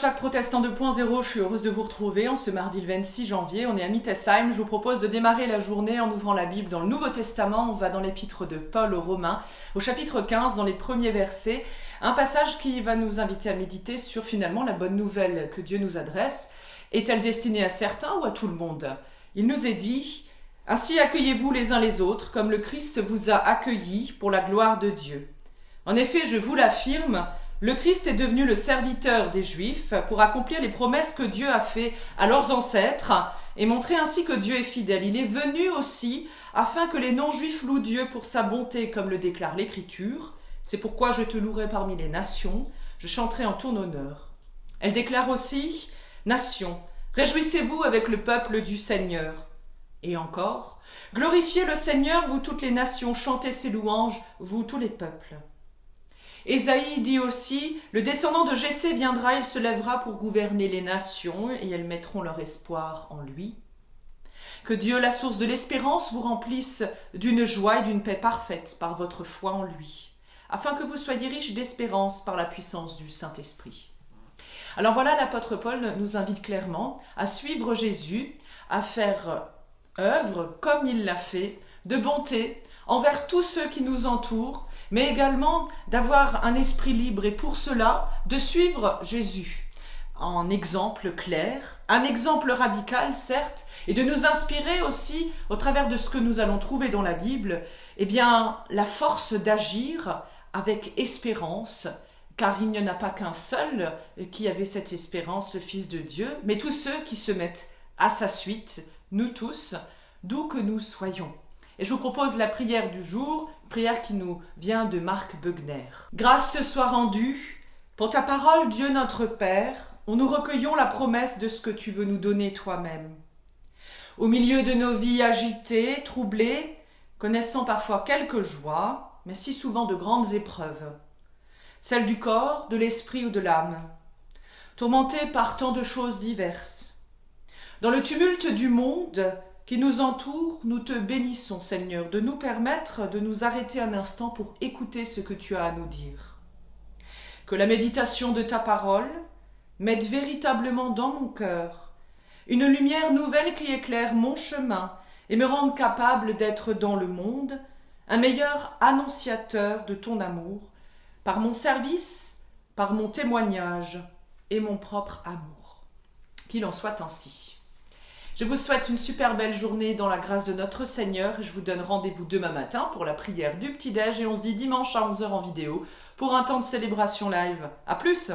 hashtag Protestant 2.0, je suis heureuse de vous retrouver en ce mardi le 26 janvier. On est à Mittesheim. Je vous propose de démarrer la journée en ouvrant la Bible dans le Nouveau Testament. On va dans l'épître de Paul aux Romains, au chapitre 15, dans les premiers versets. Un passage qui va nous inviter à méditer sur finalement la bonne nouvelle que Dieu nous adresse. Est-elle destinée à certains ou à tout le monde? Il nous est dit « Ainsi accueillez-vous les uns les autres, comme le Christ vous a accueillis pour la gloire de Dieu. En effet, je vous l'affirme, le Christ est devenu le serviteur des Juifs pour accomplir les promesses que Dieu a faites à leurs ancêtres et montrer ainsi que Dieu est fidèle. Il est venu aussi afin que les non-juifs louent Dieu pour sa bonté, comme le déclare l'Écriture. C'est pourquoi je te louerai parmi les nations, je chanterai en ton honneur. Elle déclare aussi « Nations, réjouissez-vous avec le peuple du Seigneur. » Et encore « Glorifiez le Seigneur, vous toutes les nations, chantez ses louanges, vous tous les peuples. » Ésaïe dit aussi « Le descendant de Jessé viendra, il se lèvera pour gouverner les nations, et elles mettront leur espoir en lui. » Que Dieu, la source de l'espérance, vous remplisse d'une joie et d'une paix parfaite par votre foi en lui, afin que vous soyez riches d'espérance par la puissance du Saint-Esprit. Alors voilà, l'apôtre Paul nous invite clairement à suivre Jésus, à faire œuvre comme il l'a fait, de bonté envers tous ceux qui nous entourent, mais également d'avoir un esprit libre et pour cela, de suivre Jésus en exemple clair, un exemple radical certes, et de nous inspirer aussi, au travers de ce que nous allons trouver dans la Bible, eh bien, la force d'agir avec espérance, car il n'y en a pas qu'un seul qui avait cette espérance, le Fils de Dieu, mais tous ceux qui se mettent à sa suite, nous tous, d'où que nous soyons. Et je vous propose la prière du jour, prière qui nous vient de Marc Beugner. Grâce te soit rendue, pour ta parole, Dieu notre Père, où nous recueillons la promesse de ce que tu veux nous donner toi-même. Au milieu de nos vies agitées, troublées, connaissant parfois quelques joies, mais si souvent de grandes épreuves, celles du corps, de l'esprit ou de l'âme, tourmentées par tant de choses diverses. Dans le tumulte du monde qui nous entoure, nous te bénissons, Seigneur, de nous permettre de nous arrêter un instant pour écouter ce que tu as à nous dire. Que la méditation de ta parole mette véritablement dans mon cœur une lumière nouvelle qui éclaire mon chemin et me rende capable d'être dans le monde un meilleur annonciateur de ton amour, par mon service, par mon témoignage et mon propre amour. Qu'il en soit ainsi. Je vous souhaite une super belle journée dans la grâce de notre Seigneur. Je vous donne rendez-vous demain matin pour la prière du petit-déj et on se dit dimanche à 11h en vidéo pour un temps de célébration live. À plus!